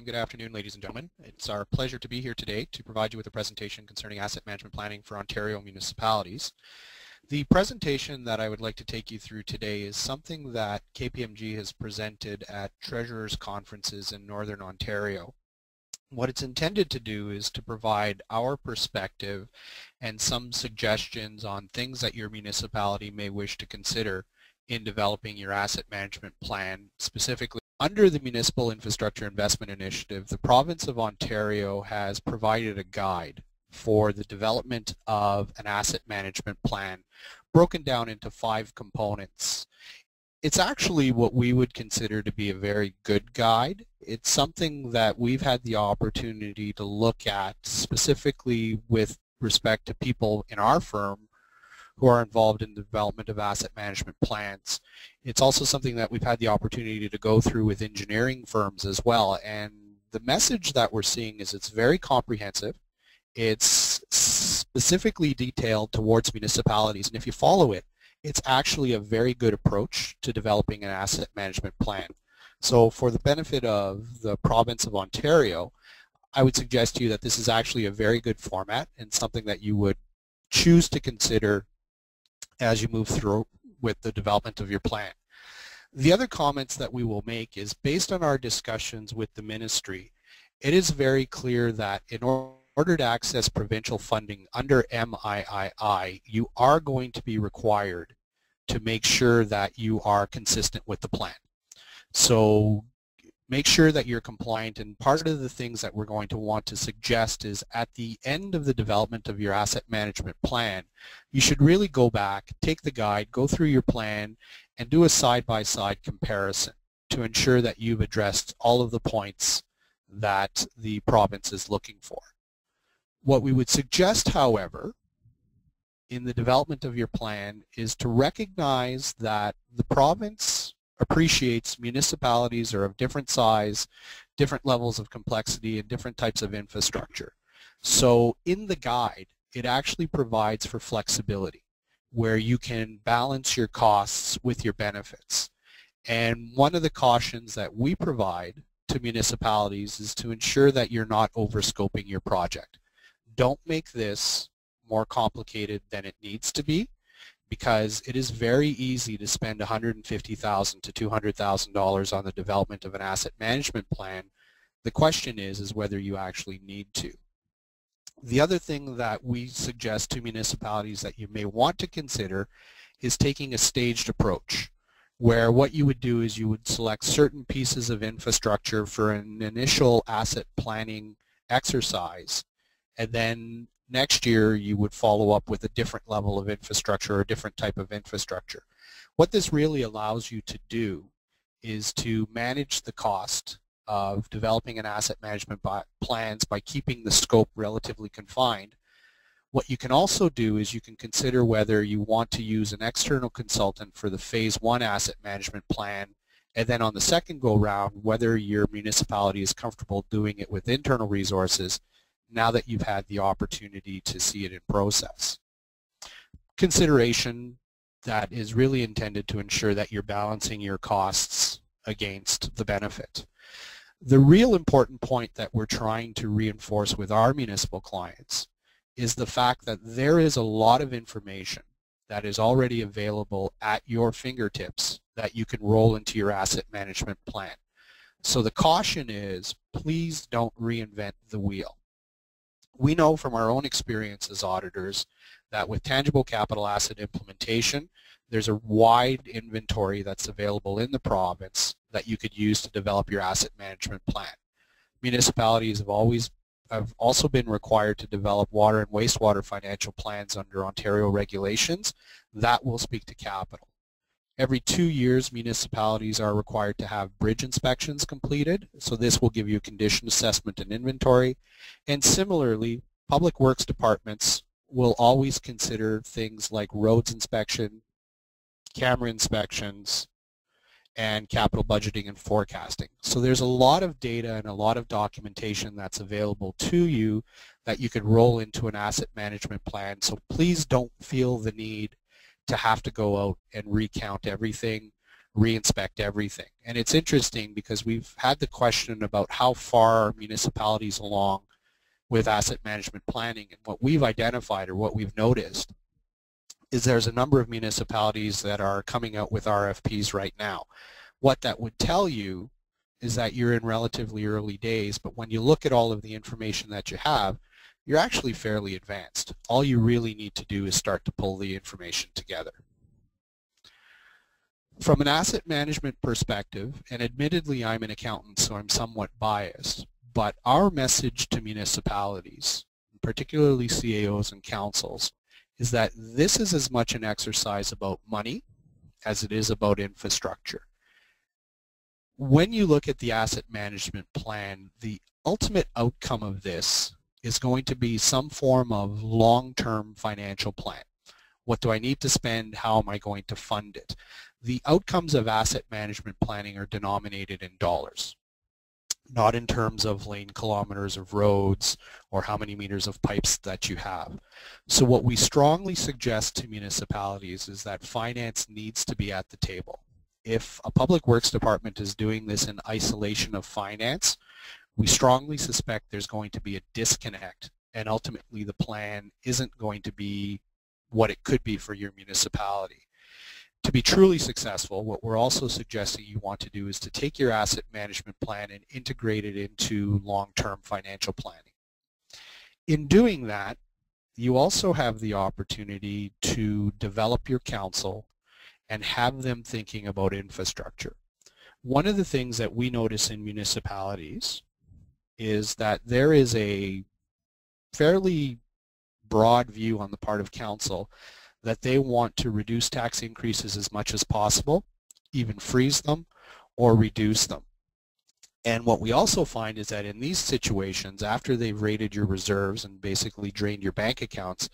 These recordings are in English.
Good afternoon, ladies and gentlemen. It's our pleasure to be here today to provide you with a presentation concerning asset management planning for Ontario municipalities. The presentation that I would like to take you through today is something that KPMG has presented at Treasurers conferences in Northern Ontario. What it's intended to do is to provide our perspective and some suggestions on things that your municipality may wish to consider in developing your asset management plan. Specifically, under the Municipal Infrastructure Investment Initiative, the province of Ontario has provided a guide for the development of an asset management plan broken down into 5 components. It's actually what we would consider to be a very good guide. It's something that we've had the opportunity to look at specifically with respect to people in our firm who are involved in the development of asset management plans. It's also something that we've had the opportunity to go through with engineering firms as well. And the message that we're seeing is it's very comprehensive. It's specifically detailed towards municipalities. And if you follow it, it's actually a very good approach to developing an asset management plan. So for the benefit of the province of Ontario, I would suggest to you that this is actually a very good format and something that you would choose to consider as you move through with the development of your plan. The other comments that we will make is based on our discussions with the ministry, it is very clear that in order to access provincial funding under MIII, you are going to be required to make sure that you are consistent with the plan. So make sure that you're compliant, and part of the things that we're going to want to suggest is at the end of the development of your asset management plan, you should really go back, take the guide, go through your plan, and do a side-by-side comparison to ensure that you've addressed all of the points that the province is looking for. What we would suggest, however, in the development of your plan is to recognize that the province appreciates municipalities are of different size, different levels of complexity, and different types of infrastructure. So in the guide, it actually provides for flexibility where you can balance your costs with your benefits. And one of the cautions that we provide to municipalities is to ensure that you're not overscoping your project. Don't make this more complicated than it needs to be, because it is very easy to spend $150,000 to $200,000 on the development of an asset management plan. The question is whether you actually need to. The other thing that we suggest to municipalities that you may want to consider is taking a staged approach, where what you would do is you would select certain pieces of infrastructure for an initial asset planning exercise, and then next year you would follow up with a different level of infrastructure or a different type of infrastructure. What this really allows you to do is to manage the cost of developing an asset management plans by keeping the scope relatively confined. What you can also do is you can consider whether you want to use an external consultant for the phase 1 asset management plan, and then on the second go round whether your municipality is comfortable doing it with internal resources now that you've had the opportunity to see it in process. Consideration that is really intended to ensure that you're balancing your costs against the benefit. The real important point that we're trying to reinforce with our municipal clients is the fact that there is a lot of information that is already available at your fingertips that you can roll into your asset management plan. So the caution is, please don't reinvent the wheel. We know from our own experience as auditors that with tangible capital asset implementation, there's a wide inventory that's available in the province that you could use to develop your asset management plan. Municipalities have also been required to develop water and wastewater financial plans under Ontario regulations. That will speak to capital. Every 2 years, municipalities are required to have bridge inspections completed, so this will give you a condition assessment and inventory. And similarly, public works departments will always consider things like roads inspection, camera inspections, and capital budgeting and forecasting. So there's a lot of data and a lot of documentation that's available to you that you could roll into an asset management plan. So please don't feel the need to have to go out and recount everything. re-inspect everything. And it's interesting because we've had the question about how far municipalities along with asset management planning, and what we've identified or what we've noticed is there's a number of municipalities that are coming out with RFPs right now. What that would tell you is that you're in relatively early days, but when you look at all of the information that you have, you're actually fairly advanced. All you really need to do is start to pull the information together. From an asset management perspective, and admittedly I'm an accountant so I'm somewhat biased, but our message to municipalities, particularly CAOs and councils, is that this is as much an exercise about money as it is about infrastructure. When you look at the asset management plan, the ultimate outcome of this is going to be some form of long-term financial plan. What do I need to spend? How am I going to fund it? The outcomes of asset management planning are denominated in dollars, not in terms of lane kilometers of roads or how many meters of pipes that you have. So what we strongly suggest to municipalities is that finance needs to be at the table. If a public works department is doing this in isolation of finance, we strongly suspect there's going to be a disconnect, and ultimately the plan isn't going to be what it could be for your municipality. To be truly successful, what we're also suggesting you want to do is to take your asset management plan and integrate it into long-term financial planning. In doing that, you also have the opportunity to develop your council and have them thinking about infrastructure. One of the things that we notice in municipalities is that there is a fairly broad view on the part of council that they want to reduce tax increases as much as possible, even freeze them or reduce them. And what we also find is that in these situations, after they've raided your reserves and basically drained your bank accounts,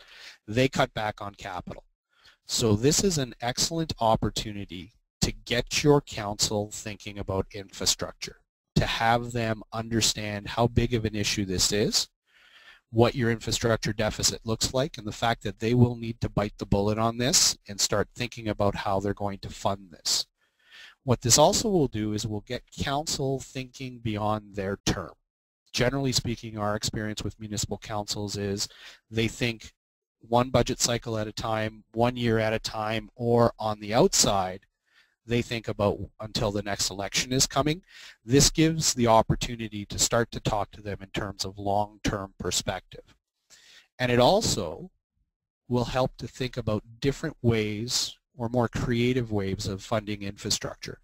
they cut back on capital. So this is an excellent opportunity to get your council thinking about infrastructure, to have them understand how big of an issue this is, what your infrastructure deficit looks like, and the fact that they will need to bite the bullet on this and start thinking about how they're going to fund this. What this also will do is we'll get council thinking beyond their term. Generally speaking, our experience with municipal councils is they think one budget cycle at a time, 1 year at a time, or on the outside, they think about until the next election is coming. This gives the opportunity to start to talk to them in terms of long-term perspective. And it also will help to think about different ways or more creative ways of funding infrastructure.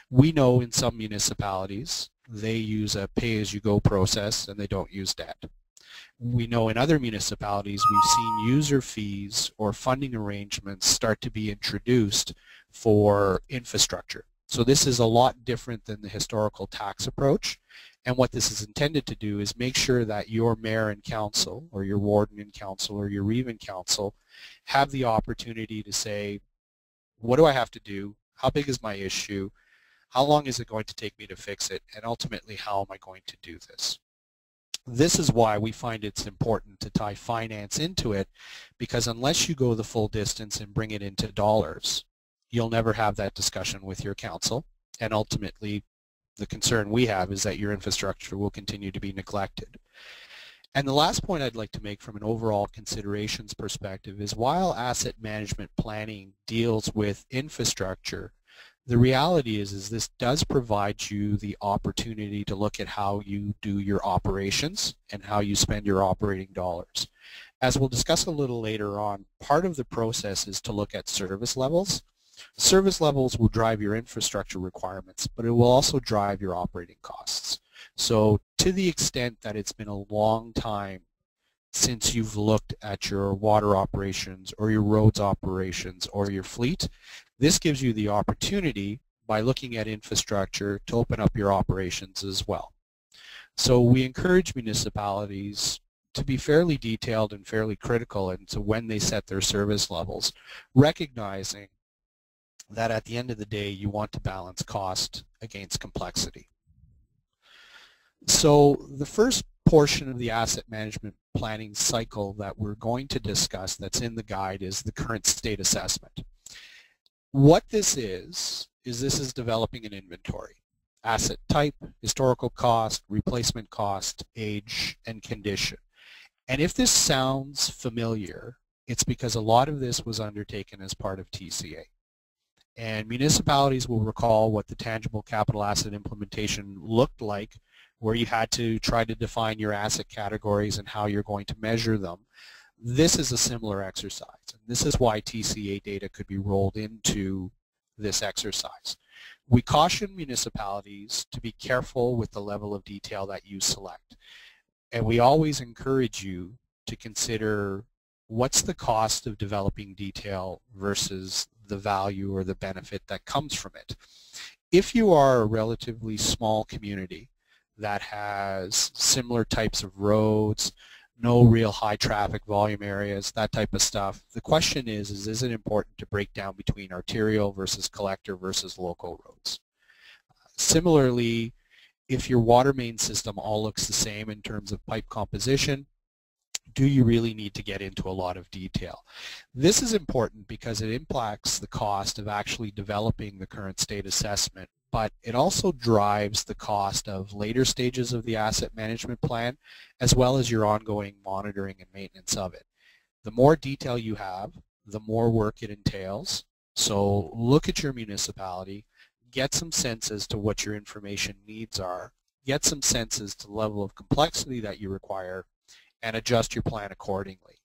We know in some municipalities they use a pay-as-you-go process and they don't use debt. We know in other municipalities we've seen user fees or funding arrangements start to be introduced for infrastructure. So this is a lot different than the historical tax approach, and what this is intended to do is make sure that your mayor and council or your warden and council or your reeve and council have the opportunity to say, what do I have to do? How big is my issue? How long is it going to take me to fix it? And ultimately, how am I going to do this? This is why we find it's important to tie finance into it, because unless you go the full distance and bring it into dollars, you'll never have that discussion with your council, and ultimately the concern we have is that your infrastructure will continue to be neglected. And the last point I'd like to make from an overall considerations perspective is while asset management planning deals with infrastructure, the reality is this does provide you the opportunity to look at how you do your operations and how you spend your operating dollars. As we'll discuss a little later on, part of the process is to look at service levels. Service levels will drive your infrastructure requirements, but it will also drive your operating costs. So to the extent that it's been a long time since you've looked at your water operations or your roads operations or your fleet, this gives you the opportunity by looking at infrastructure to open up your operations as well. So we encourage municipalities to be fairly detailed and fairly critical into when they set their service levels, recognizing that at the end of the day you want to balance cost against complexity. So the first portion of the asset management planning cycle that we're going to discuss that's in the guide is the current state assessment. What this is this is developing an inventory. Asset type, historical cost, replacement cost, age, and condition. And if this sounds familiar, it's because a lot of this was undertaken as part of TCA. And municipalities will recall what the tangible capital asset implementation looked like, where you had to try to define your asset categories and how you're going to measure them. This is a similar exercise, and this is why TCA data could be rolled into this exercise. We caution municipalities to be careful with the level of detail that you select, and we always encourage you to consider what's the cost of developing detail versus the value or the benefit that comes from it. If you are a relatively small community that has similar types of roads, no real high traffic volume areas, that type of stuff, the question is it important to break down between arterial versus collector versus local roads? Similarly, if your water main system all looks the same in terms of pipe composition, do you really need to get into a lot of detail? This is important because it impacts the cost of actually developing the current state assessment, but it also drives the cost of later stages of the asset management plan, as well as your ongoing monitoring and maintenance of it. The more detail you have, the more work it entails. So look at your municipality, get some sense as to what your information needs are, get some sense as to the level of complexity that you require, and adjust your plan accordingly.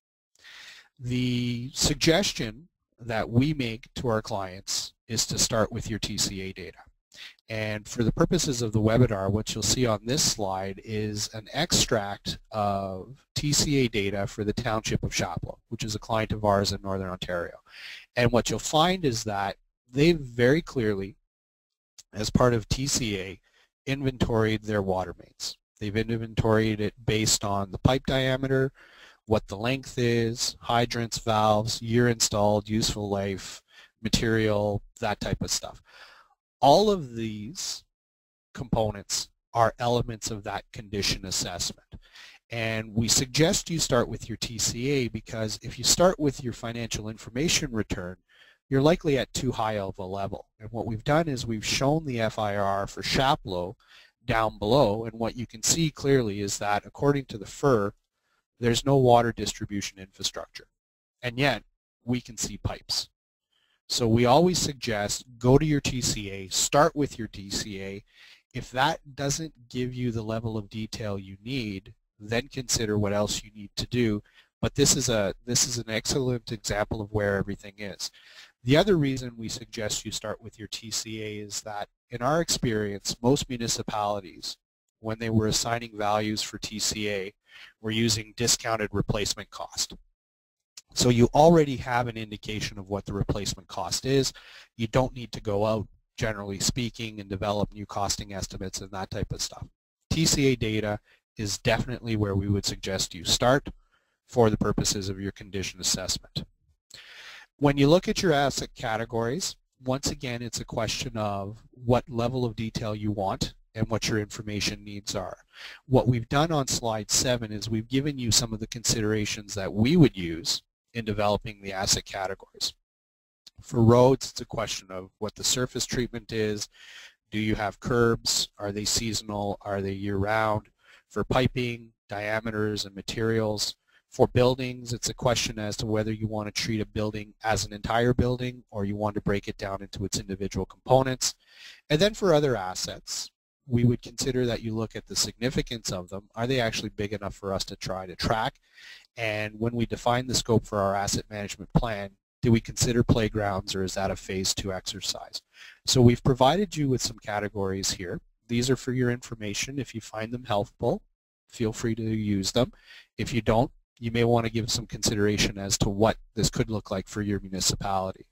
The suggestion that we make to our clients is to start with your TCA data. And for the purposes of the webinar, what you'll see on this slide is an extract of TCA data for the Township of Chapleau, which is a client of ours in Northern Ontario. And what you'll find is that they very clearly, as part of TCA, inventoried their water mains. They've inventoried it based on the pipe diameter, what the length is, hydrants, valves, year installed, useful life, material, that type of stuff. All of these components are elements of that condition assessment. And we suggest you start with your TCA because if you start with your financial information return, you're likely at too high of a level. And what we've done is we've shown the FIR for Chapleau down below, and what you can see clearly is that according to the FIR, there's no water distribution infrastructure, and yet we can see pipes. So we always suggest go to your TCA, start with your TCA. If that doesn't give you the level of detail you need, then consider what else you need to do. But this is an excellent example of where everything is. The other reason we suggest you start with your TCA is that in our experience, most municipalities, when they were assigning values for TCA, were using discounted replacement cost. So you already have an indication of what the replacement cost is. You don't need to go out, generally speaking, and develop new costing estimates and that type of stuff. TCA data is definitely where we would suggest you start for the purposes of your condition assessment. When you look at your asset categories, once again, it's a question of what level of detail you want and what your information needs are. What we've done on slide 7 is we've given you some of the considerations that we would use in developing the asset categories. For roads, it's a question of what the surface treatment is. Do you have curbs? Are they seasonal? Are they year-round? For piping, diameters and materials. For buildings, it's a question as to whether you want to treat a building as an entire building or you want to break it down into its individual components. And then for other assets, we would consider that you look at the significance of them. Are they actually big enough for us to try to track? And when we define the scope for our asset management plan, do we consider playgrounds or is that a phase 2 exercise? So we've provided you with some categories here. These are for your information. If you find them helpful, feel free to use them. If you don't, you may want to give some consideration as to what this could look like for your municipality.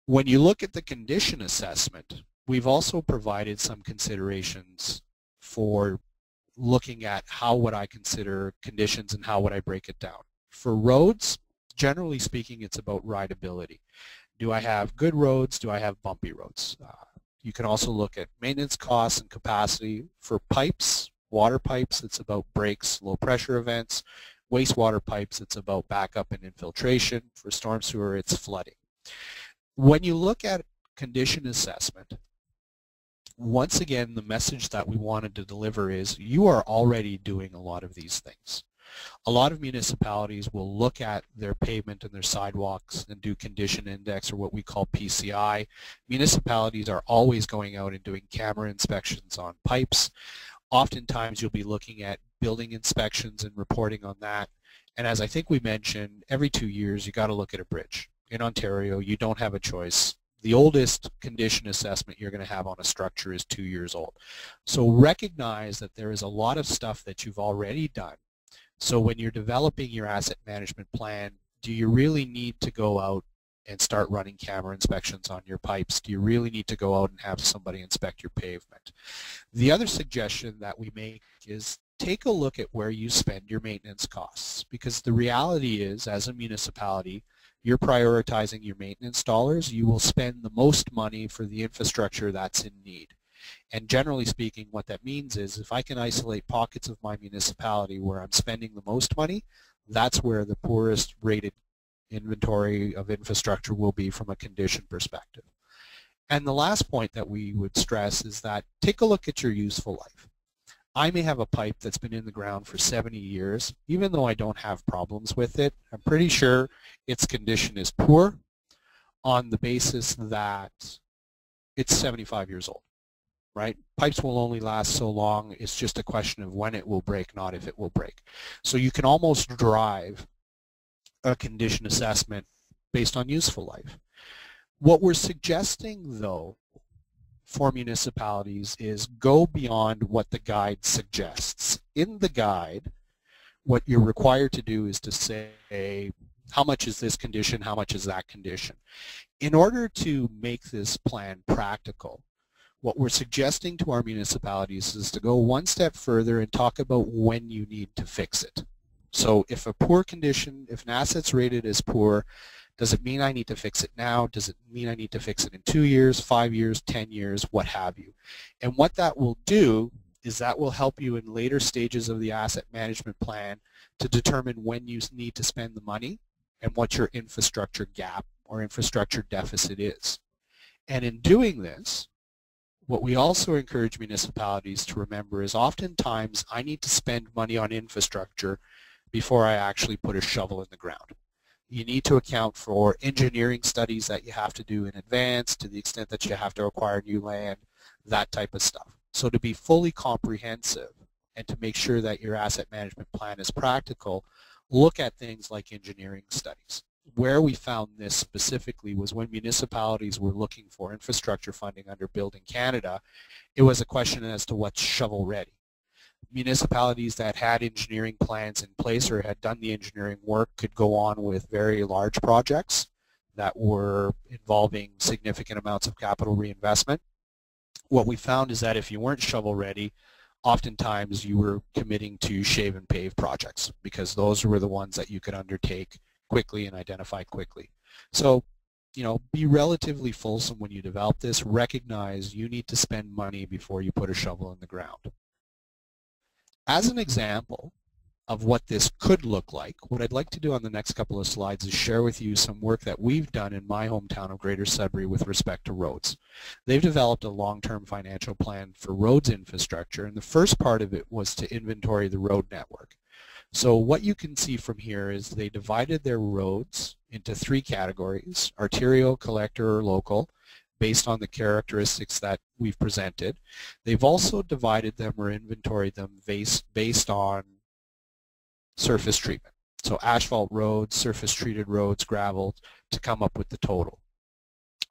When you look at the condition assessment, we've also provided some considerations for looking at how would I consider conditions and how would I break it down. For roads, generally speaking, it's about rideability. Do I have good roads? Do I have bumpy roads? You can also look at maintenance costs and capacity. For pipes, water pipes, it's about breaks, low pressure events. Wastewater pipes, it's about backup and infiltration. For storm sewer, it's flooding. When you look at condition assessment, once again, the message that we wanted to deliver is you are already doing a lot of these things. A lot of municipalities will look at their pavement and their sidewalks and do condition index, or what we call PCI. Municipalities are always going out and doing camera inspections on pipes. Oftentimes you'll be looking at building inspections and reporting on that. And as I think we mentioned, every 2 years you got to look at a bridge. In Ontario, you don't have a choice. The oldest condition assessment you're going to have on a structure is 2 years old. So recognize that there is a lot of stuff that you've already done. So when you're developing your asset management plan, do you really need to go out and start running camera inspections on your pipes? Do you really need to go out and have somebody inspect your pavement? The other suggestion that we make is take a look at where you spend your maintenance costs, because the reality is, as a municipality, you're prioritizing your maintenance dollars. You will spend the most money for the infrastructure that's in need. And generally speaking, what that means is if I can isolate pockets of my municipality where I'm spending the most money, that's where the poorest rated inventory of infrastructure will be from a condition perspective. And the last point that we would stress is that take a look at your useful life. I may have a pipe that's been in the ground for 70 years. Even though I don't have problems with it, I'm pretty sure its condition is poor on the basis that it's 75 years old, right? Pipes will only last so long. It's just a question of when it will break, not if it will break. So you can almost drive a condition assessment based on useful life. What we're suggesting, though, for municipalities is go beyond what the guide suggests. In the guide, what you're required to do is to say, how much is this condition, how much is that condition? In order to make this plan practical, what we're suggesting to our municipalities is to go one step further and talk about when you need to fix it. So if a poor condition, if an asset's rated as poor, does it mean I need to fix it now? Does it mean I need to fix it in 2 years, 5 years, 10 years, what have you? And what that will do is that will help you in later stages of the asset management plan to determine when you need to spend the money and what your infrastructure gap or infrastructure deficit is. And in doing this, what we also encourage municipalities to remember is oftentimes I need to spend money on infrastructure before I actually put a shovel in the ground. You need to account for engineering studies that you have to do in advance to the extent that you have to acquire new land, that type of stuff. So to be fully comprehensive and to make sure that your asset management plan is practical, look at things like engineering studies. Where we found this specifically was when municipalities were looking for infrastructure funding under Building Canada, it was a question as to what's shovel ready. Municipalities that had engineering plans in place or had done the engineering work could go on with very large projects that were involving significant amounts of capital reinvestment. What we found is that if you weren't shovel ready, oftentimes you were committing to shave and pave projects because those were the ones that you could undertake quickly and identify quickly. So, you know, be relatively fulsome when you develop this. Recognize you need to spend money before you put a shovel in the ground. As an example of what this could look like, what I'd like to do on the next couple of slides is share with you some work that we've done in my hometown of Greater Sudbury with respect to roads. They've developed a long-term financial plan for roads infrastructure, and the first part of it was to inventory the road network. So what you can see from here is they divided their roads into 3 categories: arterial, collector, or local, based on the characteristics that we've presented. They've also divided them or inventoried them based on surface treatment. So asphalt roads, surface treated roads, gravel, to come up with the total.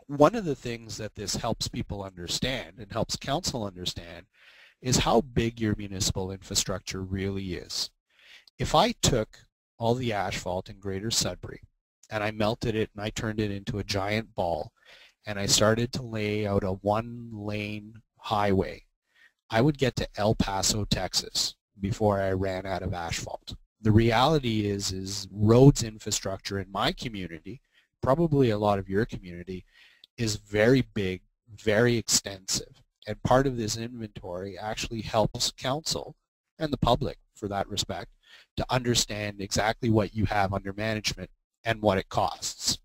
One of the things that this helps people understand and helps council understand is how big your municipal infrastructure really is. If I took all the asphalt in Greater Sudbury and I melted it and I turned it into a giant ball, and I started to lay out a 1-lane highway, I would get to El Paso, Texas before I ran out of asphalt. The reality is roads infrastructure in my community, probably a lot of your community, is very big, very extensive. And part of this inventory actually helps council and the public, for that respect, to understand exactly what you have under management and what it costs.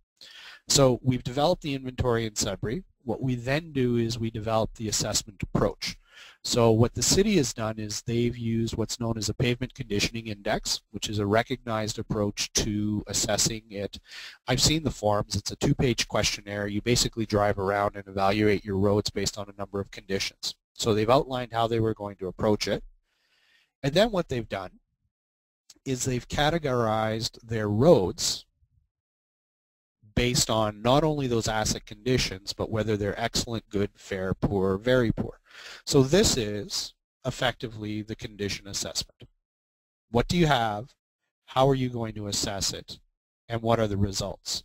So we've developed the inventory in Sudbury. What we then do is we develop the assessment approach. So what the city has done is they've used what's known as a pavement conditioning index, which is a recognized approach to assessing it. I've seen the forms. It's a 2-page questionnaire. You basically drive around and evaluate your roads based on a number of conditions. So they've outlined how they were going to approach it. And then what they've done is they've categorized their roads based on not only those asset conditions, but whether they're excellent, good, fair, poor, or very poor. So this is effectively the condition assessment. What do you have? How are you going to assess it? And what are the results?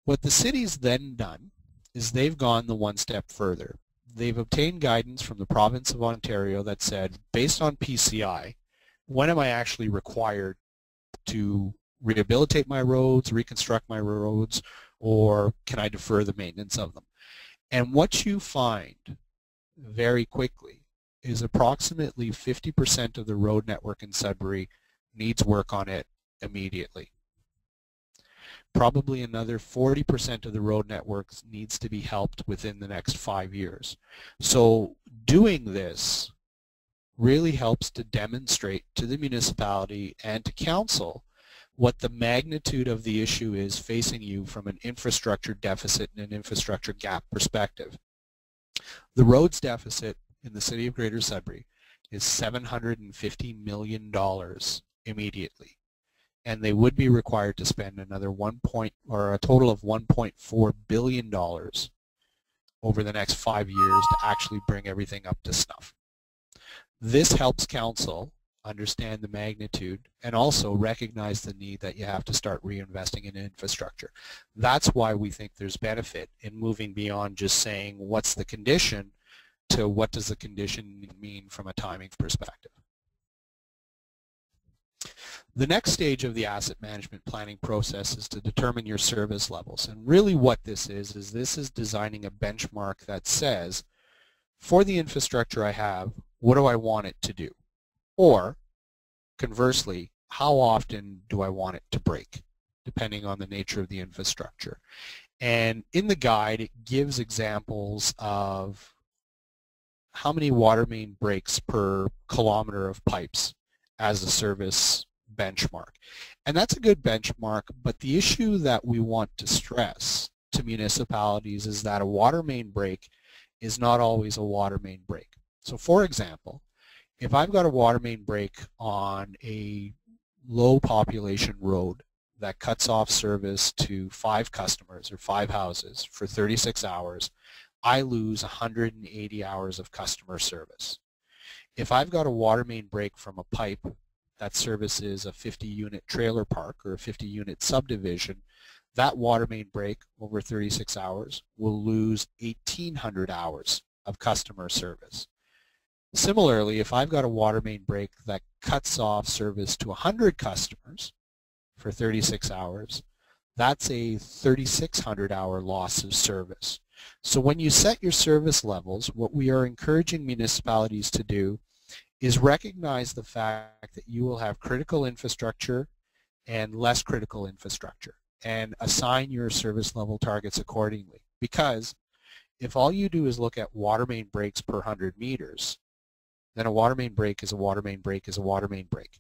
What the city's then done is they've gone the one step further. They've obtained guidance from the province of Ontario that said, based on PCI, when am I actually required to rehabilitate my roads, reconstruct my roads, or can I defer the maintenance of them? And what you find very quickly is approximately 50% of the road network in Sudbury needs work on it immediately. Probably another 40% of the road network needs to be helped within the next 5 years. So doing this really helps to demonstrate to the municipality and to council what the magnitude of the issue is facing you from an infrastructure deficit and an infrastructure gap perspective. The roads deficit in the city of Greater Sudbury is $750 million immediately, and they would be required to spend another a total of $1.4 billion over the next 5 years to actually bring everything up to snuff. This helps council understand the magnitude and also recognize the need that you have to start reinvesting in infrastructure. That's why we think there's benefit in moving beyond just saying what's the condition to what does the condition mean from a timing perspective. The next stage of the asset management planning process is to determine your service levels. And really what this is this is designing a benchmark that says, for the infrastructure I have, what do I want it to do? Or, conversely, how often do I want it to break, depending on the nature of the infrastructure. And in the guide, it gives examples of how many water main breaks per kilometer of pipes as a service benchmark. And that's a good benchmark, but the issue that we want to stress to municipalities is that a water main break is not always a water main break. So for example, if I've got a water main break on a low population road that cuts off service to 5 customers or 5 houses for 36 hours, I lose 180 hours of customer service. If I've got a water main break from a pipe that services a 50-unit trailer park or a 50-unit subdivision, that water main break over 36 hours will lose 1,800 hours of customer service. Similarly, if I've got a water main break that cuts off service to 100 customers for 36 hours, that's a 3,600-hour loss of service. So when you set your service levels, what we are encouraging municipalities to do is recognize the fact that you will have critical infrastructure and less critical infrastructure, and assign your service level targets accordingly. Because if all you do is look at water main breaks per 100 meters, then a water main break is a water main break is a water main break.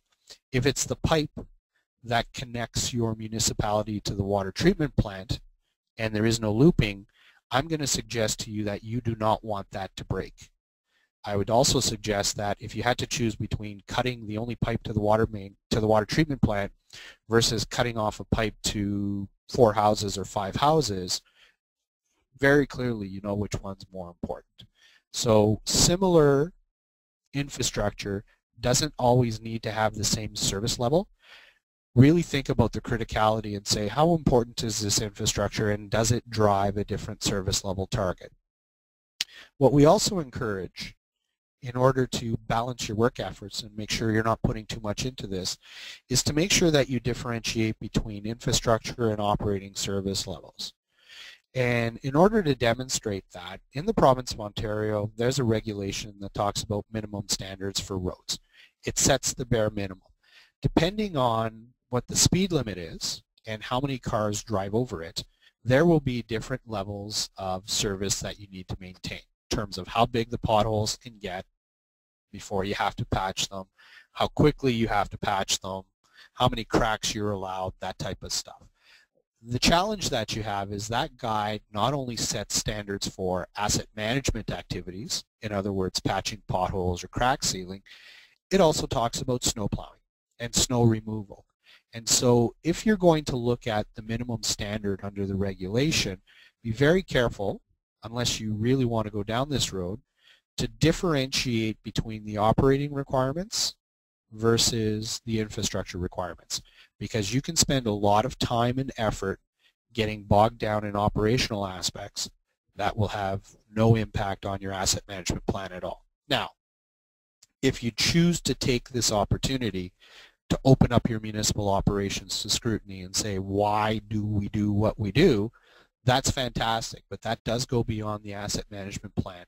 If it's the pipe that connects your municipality to the water treatment plant and there is no looping, I'm going to suggest to you that you do not want that to break. I would also suggest that if you had to choose between cutting the only pipe to the water main to the water treatment plant versus cutting off a pipe to 4 houses or 5 houses, very clearly you know which one's more important. So similar infrastructure doesn't always need to have the same service level. Really think about the criticality and say, how important is this infrastructure and does it drive a different service level target? What we also encourage, in order to balance your work efforts and make sure you're not putting too much into this, is to make sure that you differentiate between infrastructure and operating service levels. And in order to demonstrate that, in the province of Ontario, there's a regulation that talks about minimum standards for roads. It sets the bare minimum. Depending on what the speed limit is and how many cars drive over it, there will be different levels of service that you need to maintain in terms of how big the potholes can get before you have to patch them, how quickly you have to patch them, how many cracks you're allowed, that type of stuff. The challenge that you have is that guide not only sets standards for asset management activities, in other words, patching potholes or crack sealing, it also talks about snow plowing and snow removal. And so if you're going to look at the minimum standard under the regulation, be very careful, unless you really want to go down this road, to differentiate between the operating requirements versus the infrastructure requirements, because you can spend a lot of time and effort getting bogged down in operational aspects that will have no impact on your asset management plan at all. Now, if you choose to take this opportunity to open up your municipal operations to scrutiny and say, why do we do what we do, that's fantastic, but that does go beyond the asset management plan.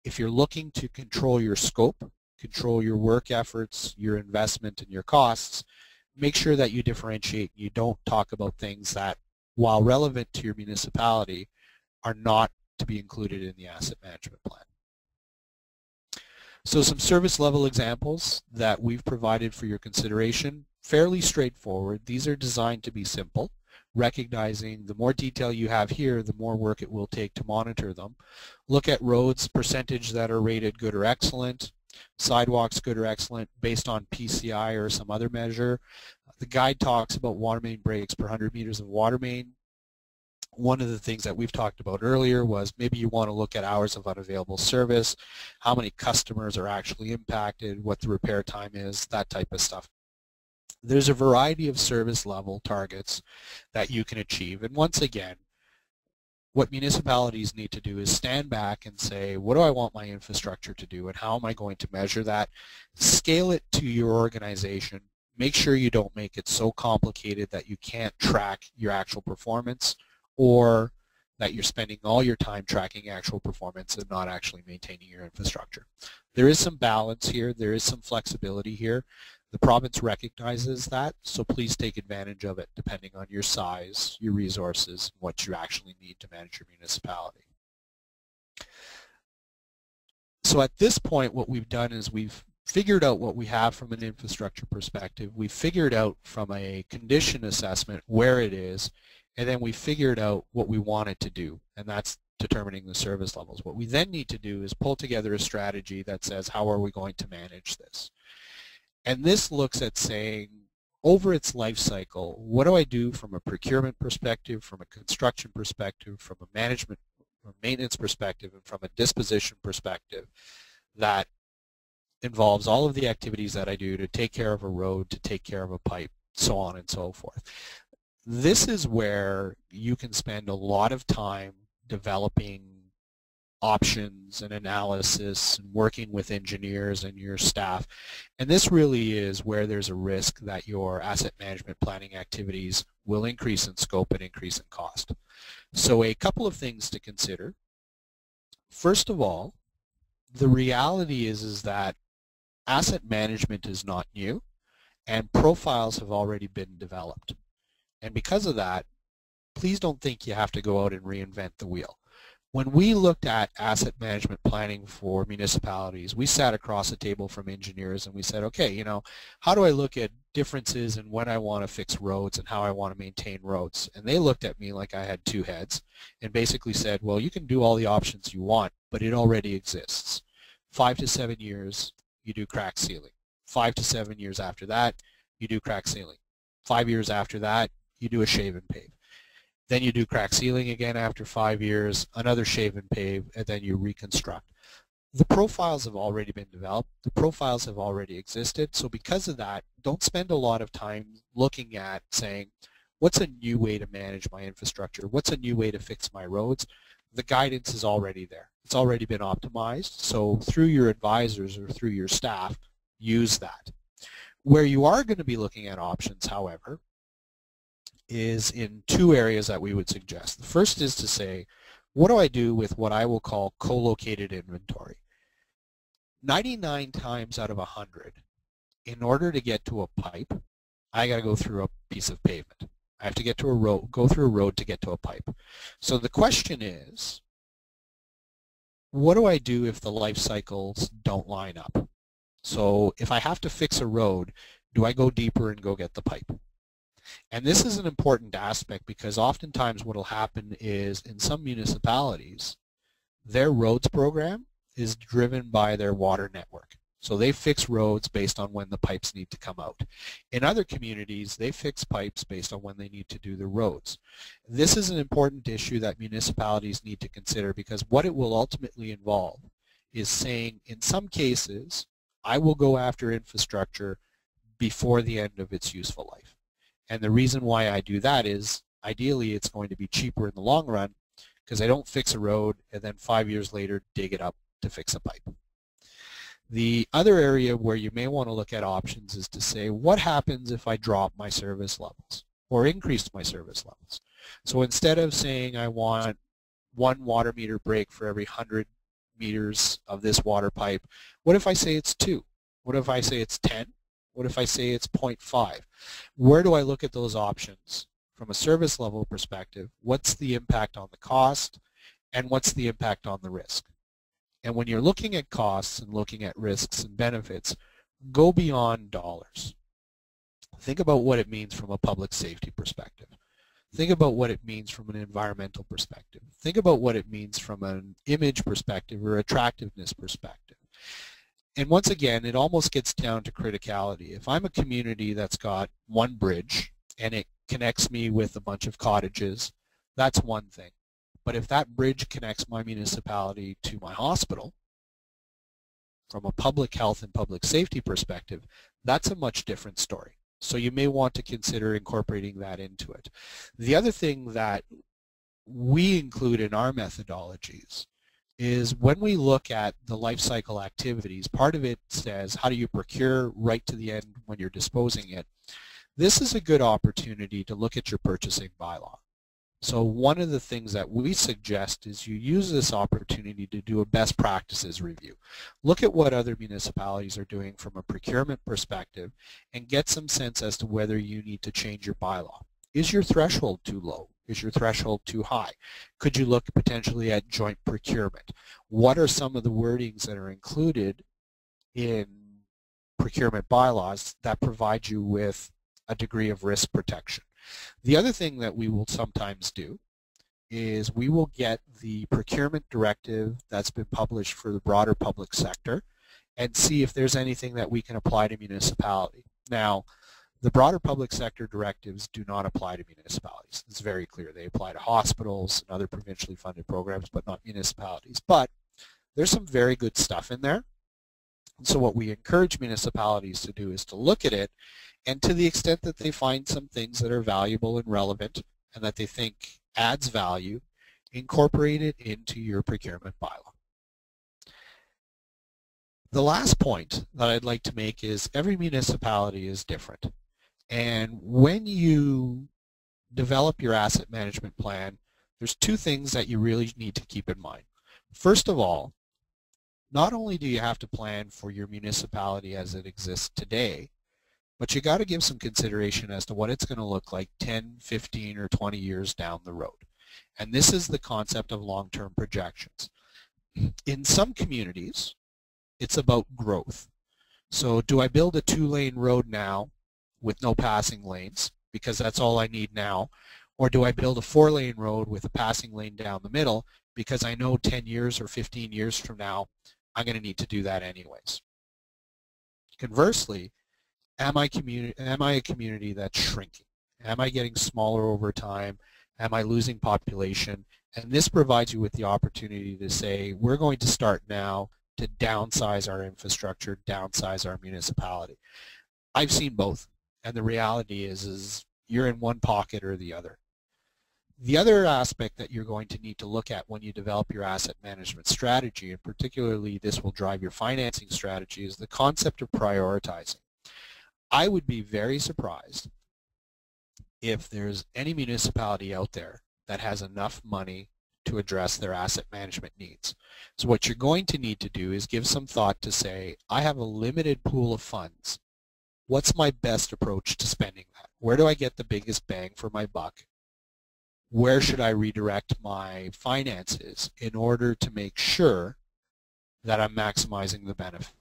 If you're looking to control your scope, control your work efforts, your investment, and your costs, make sure that you differentiate. You don't talk about things that, while relevant to your municipality, are not to be included in the asset management plan. So some service level examples that we've provided for your consideration, fairly straightforward. These are designed to be simple, recognizing the more detail you have here, the more work it will take to monitor them. Look at roads, percentage that are rated good or excellent, sidewalks good or excellent based on PCI or some other measure. The guide talks about water main breaks per 100 meters of water main. One of the things that we've talked about earlier was maybe you want to look at hours of unavailable service, how many customers are actually impacted, what the repair time is, that type of stuff. There's a variety of service level targets that you can achieve. And once again, what municipalities need to do is stand back and say, what do I want my infrastructure to do and how am I going to measure that? Scale it to your organization. Make sure you don't make it so complicated that you can't track your actual performance, or that you're spending all your time tracking actual performance and not actually maintaining your infrastructure. There is some balance here. There is some flexibility here. The province recognizes that, so please take advantage of it depending on your size, your resources, and what you actually need to manage your municipality. So at this point, what we've done is we've figured out what we have from an infrastructure perspective. We've figured out from a condition assessment where it is, and then we figured out what we want it to do, and that's determining the service levels. What we then need to do is pull together a strategy that says, how are we going to manage this? And this looks at saying, over its life cycle, what do I do from a procurement perspective, from a construction perspective, from a management or maintenance perspective, and from a disposition perspective that involves all of the activities that I do to take care of a road, to take care of a pipe, so on and so forth. This is where you can spend a lot of time developing options and analysis and working with engineers and your staff. And this really is where there's a risk that your asset management planning activities will increase in scope and increase in cost. So a couple of things to consider. First of all, the reality is that asset management is not new and profiles have already been developed. And because of that, please don't think you have to go out and reinvent the wheel. When we looked at asset management planning for municipalities, we sat across a table from engineers and we said, okay, you know, how do I look at differences in when I want to fix roads and how I want to maintain roads? And they looked at me like I had two heads and basically said, well, you can do all the options you want, but it already exists. 5 to 7 years, you do crack sealing. 5 to 7 years after that, you do crack sealing. 5 years after that, you do a shave and pave. Then you do crack sealing again after 5 years, another shave and pave, and then you reconstruct. The profiles have already been developed. The profiles have already existed. So because of that, don't spend a lot of time looking at saying, what's a new way to manage my infrastructure? What's a new way to fix my roads? The guidance is already there. It's already been optimized. So through your advisors or through your staff, use that. Where you are going to be looking at options, however, is in two areas that we would suggest. The first is to say, what do I do with what I will call co-located inventory? 99 times out of 100, in order to get to a pipe, I got to go through a piece of pavement. I have to get to a road, go through a road to get to a pipe. So the question is, what do I do if the life cycles don't line up? So if I have to fix a road, do I go deeper and go get the pipe? And this is an important aspect because oftentimes what will happen is in some municipalities, their roads program is driven by their water network. So they fix roads based on when the pipes need to come out. In other communities, they fix pipes based on when they need to do the roads. This is an important issue that municipalities need to consider because what it will ultimately involve is saying, in some cases, I will go after infrastructure before the end of its useful life. And the reason why I do that is, ideally, it's going to be cheaper in the long run because I don't fix a road and then 5 years later dig it up to fix a pipe. The other area where you may want to look at options is to say, what happens if I drop my service levels or increase my service levels? So instead of saying I want 1 water meter break for every 100 meters of this water pipe, what if I say it's 2? What if I say it's 10? What if I say it's 0.5? Where do I look at those options? From a service level perspective, what's the impact on the cost and what's the impact on the risk? And when you're looking at costs and looking at risks and benefits, go beyond dollars. Think about what it means from a public safety perspective. Think about what it means from an environmental perspective. Think about what it means from an image perspective or attractiveness perspective. And once again, it almost gets down to criticality. If I'm a community that's got one bridge and it connects me with a bunch of cottages, that's one thing. But if that bridge connects my municipality to my hospital, from a public health and public safety perspective, that's a much different story. So you may want to consider incorporating that into it. The other thing that we include in our methodologies is when we look at the life cycle activities, part of it says how do you procure right to the end when you're disposing it. This is a good opportunity to look at your purchasing bylaw. So one of the things that we suggest is you use this opportunity to do a best practices review. Look at what other municipalities are doing from a procurement perspective and get some sense as to whether you need to change your bylaw. Is your threshold too low? Is your threshold too high? Could you look potentially at joint procurement? What are some of the wordings that are included in procurement bylaws that provide you with a degree of risk protection? The other thing that we will sometimes do is we will get the procurement directive that's been published for the broader public sector and see if there's anything that we can apply to municipality. Now, the broader public sector directives do not apply to municipalities. It's very clear. They apply to hospitals and other provincially funded programs, but not municipalities. But there's some very good stuff in there. And so what we encourage municipalities to do is to look at it, and to the extent that they find some things that are valuable and relevant and that they think adds value, incorporate it into your procurement bylaw. The last point that I'd like to make is every municipality is different. And when you develop your asset management plan, there's two things that you really need to keep in mind. First of all, not only do you have to plan for your municipality as it exists today, but you got to give some consideration as to what it's going to look like 10, 15, or 20 years down the road. And this is the concept of long-term projections. In some communities, it's about growth. So do I build a 2-lane road now with no passing lanes because that's all I need now? Or do I build a 4-lane road with a passing lane down the middle because I know 10 years or 15 years from now I'm going to need to do that anyways? Conversely, am I a community that's shrinking? Am I getting smaller over time? Am I losing population? And this provides you with the opportunity to say, we're going to start now to downsize our infrastructure, downsize our municipality. I've seen both, and the reality is you're in one pocket or the other. The other aspect that you're going to need to look at when you develop your asset management strategy, and particularly this will drive your financing strategy, is the concept of prioritizing. I would be very surprised if there's any municipality out there that has enough money to address their asset management needs. So what you're going to need to do is give some thought to say, I have a limited pool of funds what's my best approach to spending that? Where do I get the biggest bang for my buck? Where should I redirect my finances in order to make sure that I'm maximizing the benefit?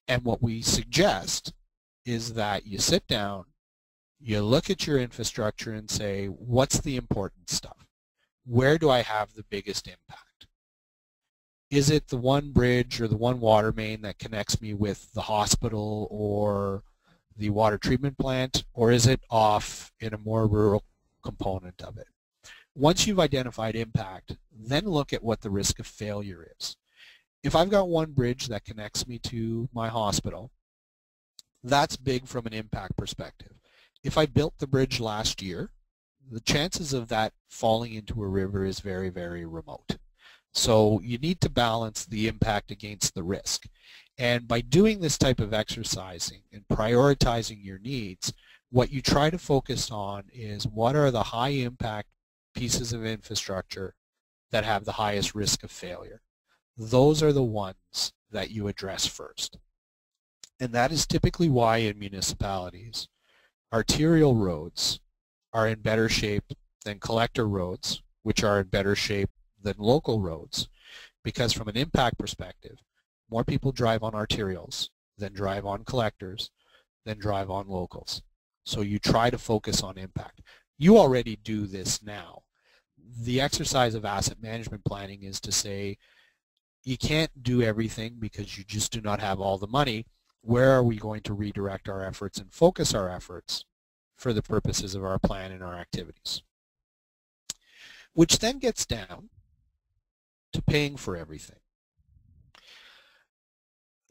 And what we suggest is that you sit down, you look at your infrastructure and say, what's the important stuff? Where do I have the biggest impact? Is it the one bridge or the one water main that connects me with the hospital or the water treatment plant, or is it off in a more rural component of it? Once you've identified impact, then look at what the risk of failure is. If I've got one bridge that connects me to my hospital, that's big from an impact perspective. If I built the bridge last year, the chances of that falling into a river is very, very remote. So you need to balance the impact against the risk. And by doing this type of exercising and prioritizing your needs, what you try to focus on is what are the high impact pieces of infrastructure that have the highest risk of failure. Those are the ones that you address first. And that is typically why in municipalities, arterial roads are in better shape than collector roads, which are in better shape than local roads, because from an impact perspective, more people drive on arterials than drive on collectors than drive on locals. So you try to focus on impact. You already do this now. The exercise of asset management planning is to say, you can't do everything because you just do not have all the money. Where are we going to redirect our efforts and focus our efforts for the purposes of our plan and our activities? Which then gets down to paying for everything.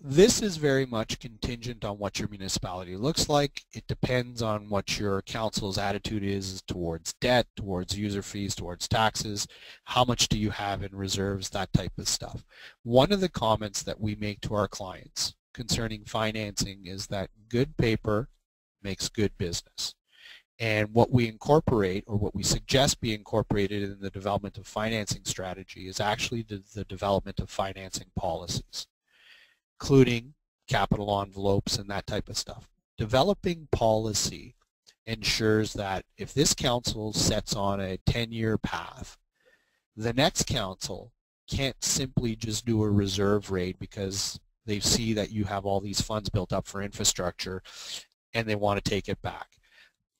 This is very much contingent on what your municipality looks like. It depends on what your council's attitude is towards debt, towards user fees, towards taxes. How much do you have in reserves, that type of stuff. One of the comments that we make to our clients concerning financing is that good paper makes good business. And what we incorporate, or what we suggest be incorporated in the development of financing strategy, is actually the development of financing policies, including capital envelopes and that type of stuff. Developing policy ensures that if this council sets on a 10-year path, the next council can't simply just do a reserve rate because they see that you have all these funds built up for infrastructure and they want to take it back.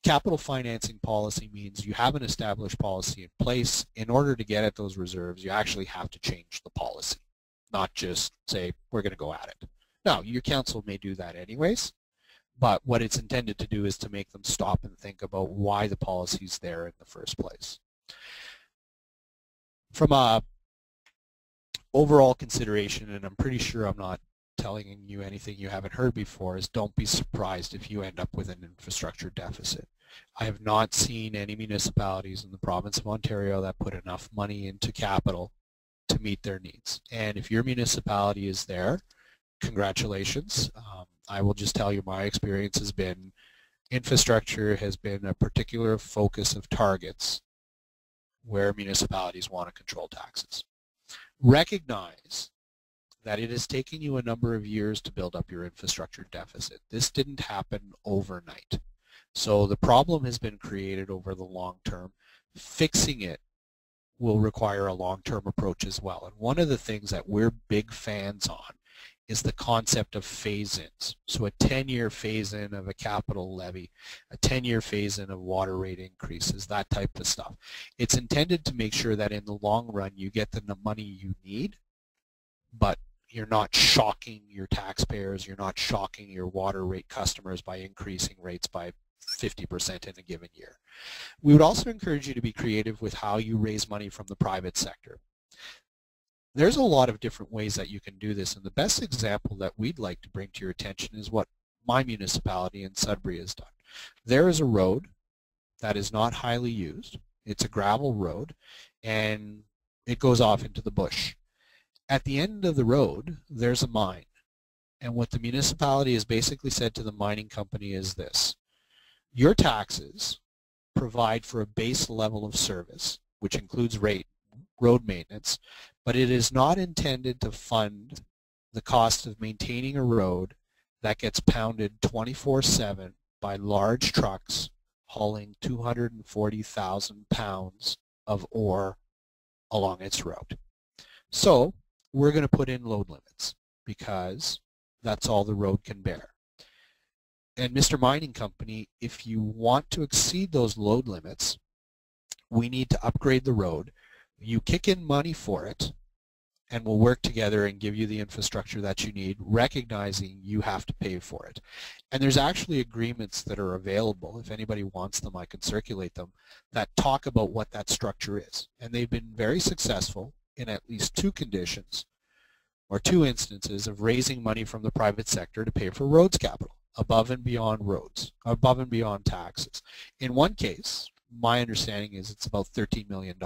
Capital financing policy means you have an established policy in place. In order to get at those reserves, you actually have to change the policy, not just say, we're going to go at it. Now, your council may do that anyways, but what it's intended to do is to make them stop and think about why the policy is there in the first place. From a overall consideration, and I'm pretty sure I'm not telling you anything you haven't heard before, is don't be surprised if you end up with an infrastructure deficit. I have not seen any municipalities in the province of Ontario that put enough money into capital to meet their needs. And if your municipality is there, congratulations. I will just tell you my experience has been infrastructure has been a particular focus of targets where municipalities want to control taxes. Recognize that it has taken you a number of years to build up your infrastructure deficit. This didn't happen overnight. So the problem has been created over the long term. Fixing it will require a long-term approach as well. And one of the things that we're big fans on is the concept of phase-ins. So a 10-year phase-in of a capital levy, a 10-year phase-in of water rate increases, that type of stuff. It's intended to make sure that in the long run you get the money you need, but you're not shocking your taxpayers, you're not shocking your water rate customers by increasing rates by 50% in a given year. We would also encourage you to be creative with how you raise money from the private sector. There's a lot of different ways that you can do this, and the best example that we'd like to bring to your attention is what my municipality in Sudbury has done. There is a road that is not highly used. It's a gravel road, and it goes off into the bush. At the end of the road, there's a mine. And what the municipality has basically said to the mining company is this: your taxes provide for a base level of service, which includes road maintenance, but it is not intended to fund the cost of maintaining a road that gets pounded 24/7 by large trucks hauling 240,000 pounds of ore along its route. So we're going to put in load limits because that's all the road can bear. And Mr. Mining Company, if you want to exceed those load limits, we need to upgrade the road. You kick in money for it, and we'll work together and give you the infrastructure that you need, recognizing you have to pay for it. And there's actually agreements that are available. If anybody wants them, I can circulate them, that talk about what that structure is. And they've been very successful in at least two conditions, or two instances, of raising money from the private sector to pay for roads capital, above and beyond roads, above and beyond taxes. In one case, my understanding is it's about $13 million.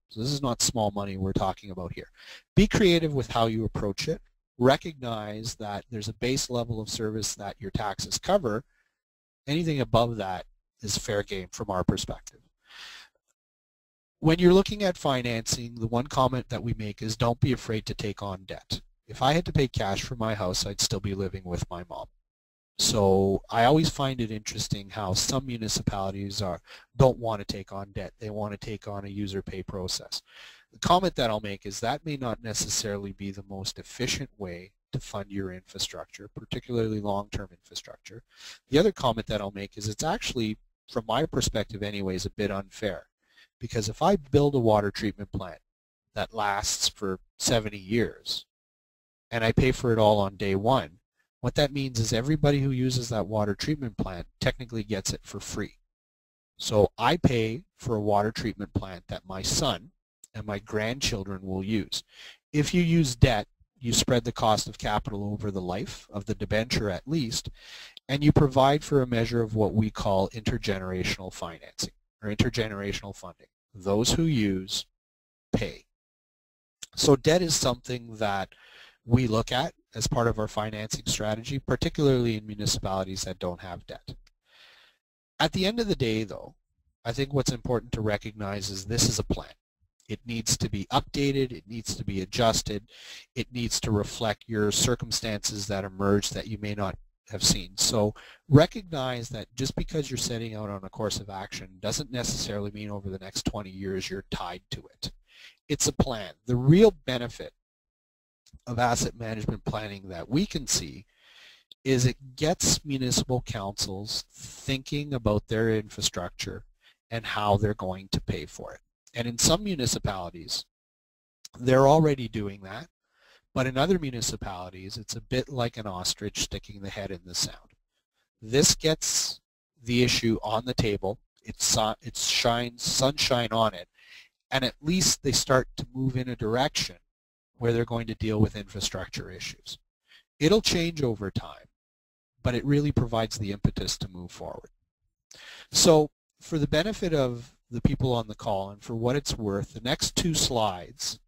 So this is not small money we're talking about here. Be creative with how you approach it. Recognize that there's a base level of service that your taxes cover. Anything above that is fair game from our perspective. When you're looking at financing, the one comment that we make is don't be afraid to take on debt. If I had to pay cash for my house, I'd still be living with my mom. So I always find it interesting how some municipalities don't want to take on debt. They want to take on a user pay process. The comment that I'll make is that may not necessarily be the most efficient way to fund your infrastructure, particularly long-term infrastructure. The other comment that I'll make is it's actually, from my perspective anyways, a bit unfair. Because if I build a water treatment plant that lasts for 70 years and I pay for it all on day one, what that means is everybody who uses that water treatment plant technically gets it for free. So I pay for a water treatment plant that my son and my grandchildren will use. If you use debt, you spread the cost of capital over the life of the debenture at least, and you provide for a measure of what we call intergenerational financing or intergenerational funding. Those who use pay. So debt is something that we look at as part of our financing strategy, particularly in municipalities that don't have debt. At the end of the day, though, I think what's important to recognize is this is a plan. It needs to be updated, it needs to be adjusted, it needs to reflect your circumstances that emerge that you may not have seen. So recognize that just because you're setting out on a course of action doesn't necessarily mean over the next 20 years you're tied to it. It's a plan. The real benefit of asset management planning that we can see is it gets municipal councils thinking about their infrastructure and how they're going to pay for it. And in some municipalities, they're already doing that, but in other municipalities, it's a bit like an ostrich sticking the head in the sand. This gets the issue on the table, it shines sunshine on it, and at least they start to move in a direction where they're going to deal with infrastructure issues. It'll change over time, but it really provides the impetus to move forward. So for the benefit of the people on the call and for what it's worth, the next two slides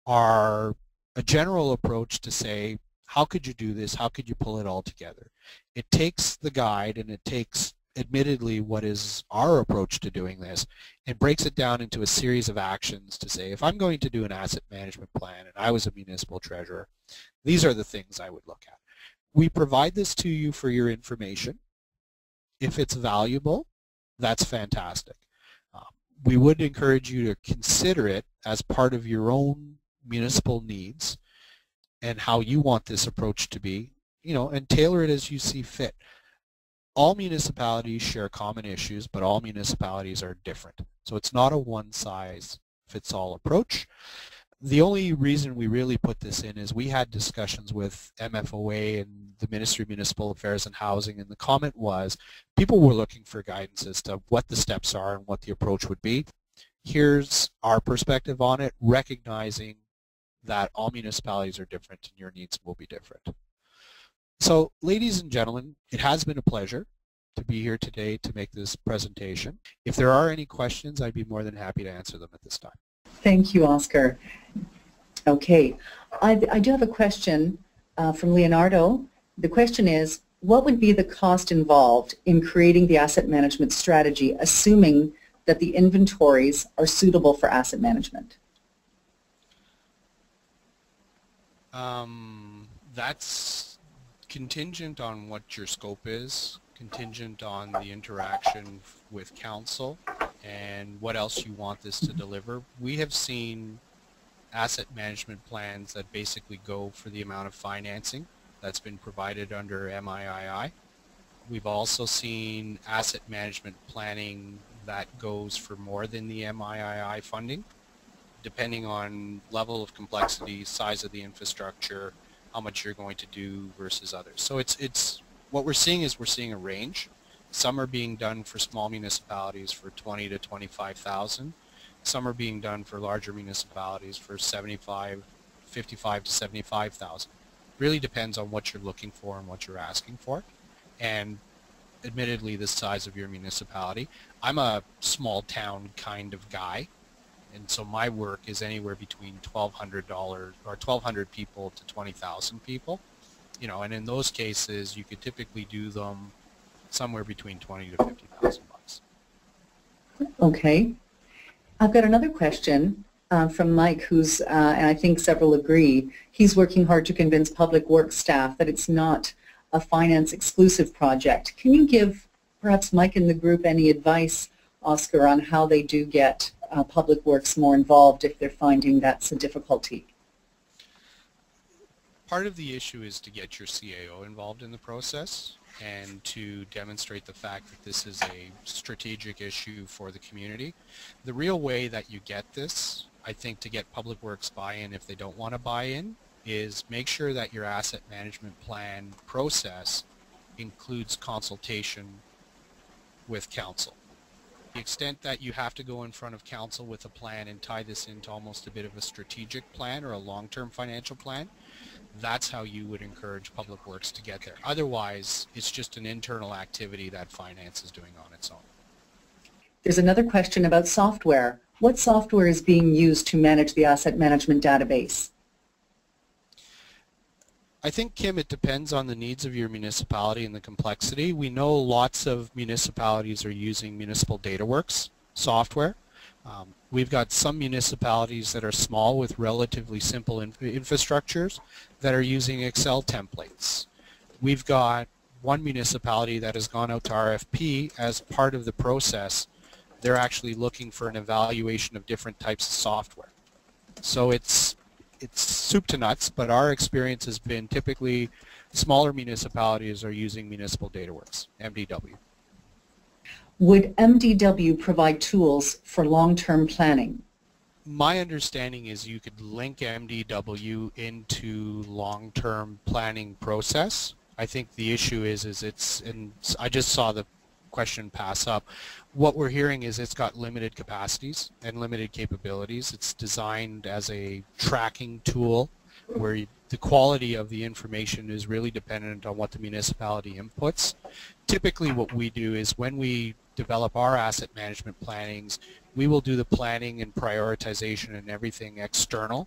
are a general approach to say, how could you do this? How could you pull it all together? It takes the guide and it takes admittedly what is our approach to doing this and breaks it down into a series of actions to say, if I'm going to do an asset management plan and I was a municipal treasurer, these are the things I would look at. We provide this to you for your information. If it's valuable, that's fantastic. We would encourage you to consider it as part of your own municipal needs and how you want this approach to be, and tailor it as you see fit. All municipalities share common issues, but all municipalities are different. So it's not a one-size-fits-all approach. The only reason we really put this in is we had discussions with MFOA and the Ministry of Municipal Affairs and Housing, and the comment was people were looking for guidance as to what the steps are and what the approach would be. Here's our perspective on it, recognizing that all municipalities are different and your needs will be different. So, ladies and gentlemen, it has been a pleasure to be here today to make this presentation. If there are any questions, I'd be more than happy to answer them at this time. Thank you, Oscar. Okay, I do have a question from Leonardo. The question is, what would be the cost involved in creating the asset management strategy, assuming that the inventories are suitable for asset management? That's contingent on what your scope is, contingent on the interaction with council, and what else you want this to deliver. We have seen asset management plans that basically go for the amount of financing that's been provided under MIII. We've also seen asset management planning that goes for more than the MIII funding, depending on level of complexity, size of the infrastructure, how much you're going to do versus others. So it's what we're seeing is we're seeing a range. Some are being done for small municipalities for 20 to 25,000. Some are being done for larger municipalities for 55 to 75,000. Really depends on what you're looking for and what you're asking for, and admittedly the size of your municipality. I'm a small town kind of guy, and so my work is anywhere between $1,200 or 1,200 people to 20,000 people. You know, and in those cases, you could typically do them somewhere between 20 to 50,000 bucks. Okay. I've got another question from Mike, who's, and I think several agree, he's working hard to convince public works staff that it's not a finance exclusive project. Can you give perhaps Mike and the group any advice, Oscar, on how they do get public works more involved if they're finding that's a difficulty? Part of the issue is to get your CAO involved in the process and to demonstrate the fact that this is a strategic issue for the community. The real way that you get this, I think, to get public works buy-in if they don't want to buy in, is make sure that your asset management plan process includes consultation with council. The extent that you have to go in front of council with a plan and tie this into almost a bit of a strategic plan or a long-term financial plan, that's how you would encourage public works to get there. Otherwise, it's just an internal activity that finance is doing on its own. There's another question about software. What software is being used to manage the asset management database? I think, Kim, it depends on the needs of your municipality and the complexity. We know lots of municipalities are using Municipal DataWorks software. We've got some municipalities that are small with relatively simple infrastructures that are using Excel templates. We've got one municipality that has gone out to RFP as part of the process. They're actually looking for an evaluation of different types of software. So it's soup to nuts, but our experience has been typically smaller municipalities are using Municipal DataWorks, MDW. Would MDW provide tools for long-term planning? My understanding is you could link MDW into long-term planning process. I think the issue is it's, and I just saw the question pass up, what we're hearing is it's got limited capacities and limited capabilities. It's designed as a tracking tool where the quality of the information is really dependent on what the municipality inputs. Typically what we do is when we develop our asset management plannings, we will do the planning and prioritization and everything external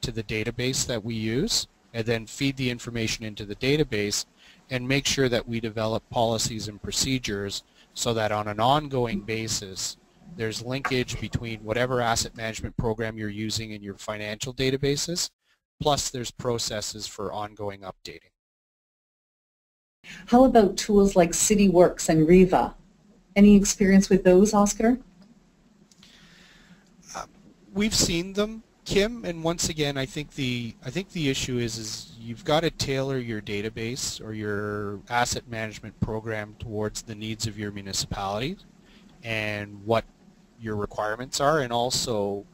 to the database that we use, and then feed the information into the database and make sure that we develop policies and procedures so that on an ongoing basis there's linkage between whatever asset management program you're using in your financial databases, plus there's processes for ongoing updating. How about tools like CityWorks and Riva? Any experience with those, Oscar? We've seen them, Kim, and once again, I think the issue is you've got to tailor your database or your asset management program towards the needs of your municipality and what your requirements are, and also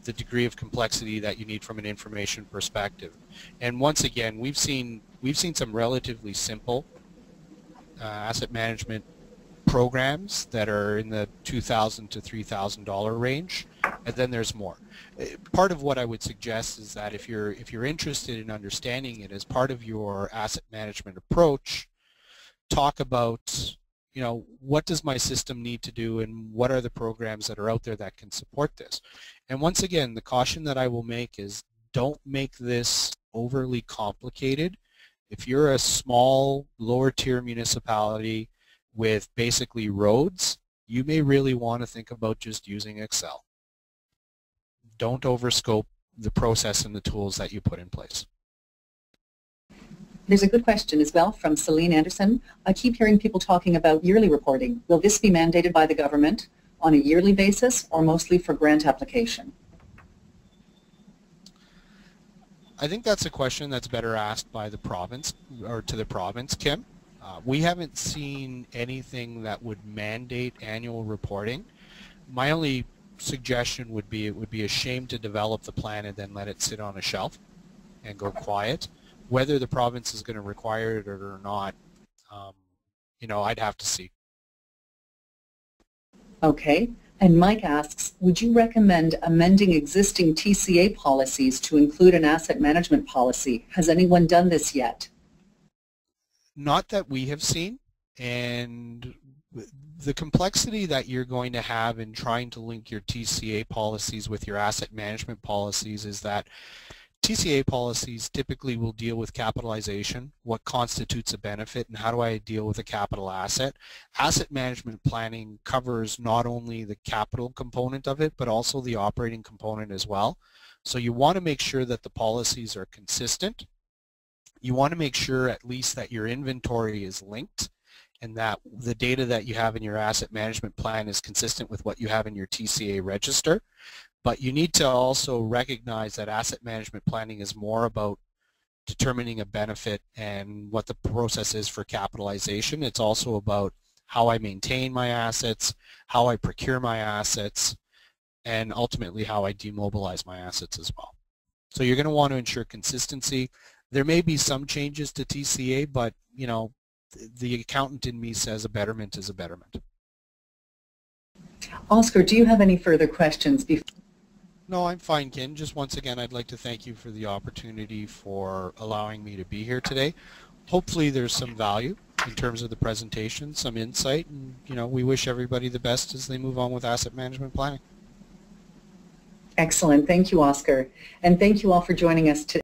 the degree of complexity that you need from an information perspective. And once again, we've seen some relatively simple asset management programs that are in the $2,000 to $3,000 range, and then there's more. Part of what I would suggest is that if you're interested in understanding it as part of your asset management approach, talk about, you know, what does my system need to do and what are the programs that are out there that can support this. And once again, the caution that I will make is don't make this overly complicated. If you're a small, lower tier municipality with basically roads, you may really want to think about just using Excel. Don't overscope the process and the tools that you put in place. There's a good question as well from Celine Anderson. I keep hearing people talking about yearly reporting. Will this be mandated by the government on a yearly basis or mostly for grant application? I think that's a question that's better asked by the province, or to the province, Kim. We haven't seen anything that would mandate annual reporting. My only suggestion would be it would be a shame to develop the plan and then let it sit on a shelf and go quiet. Whether the province is going to require it or not, you know, I'd have to see. Okay. And Mike asks, would you recommend amending existing TCA policies to include an asset management policy? Has anyone done this yet? Not that we have seen, and the complexity that you're going to have in trying to link your TCA policies with your asset management policies is that TCA policies typically will deal with capitalization, what constitutes a benefit, and how do I deal with a capital asset. Asset management planning covers not only the capital component of it, but also the operating component as well. So you want to make sure that the policies are consistent. You want to make sure at least that your inventory is linked and that the data that you have in your asset management plan is consistent with what you have in your TCA register. But you need to also recognize that asset management planning is more about determining a benefit and what the process is for capitalization. It's also about how I maintain my assets, how I procure my assets, and ultimately how I demobilize my assets as well. So you're going to want to ensure consistency. There may be some changes to TCA, but you know, the accountant in me says a betterment is a betterment. Oscar, do you have any further questions? No, I'm fine, Ken. Just once again, I'd like to thank you for the opportunity for allowing me to be here today. Hopefully there's some value in terms of the presentation, some insight, and you know, we wish everybody the best as they move on with asset management planning. Excellent. Thank you, Oscar. And thank you all for joining us today.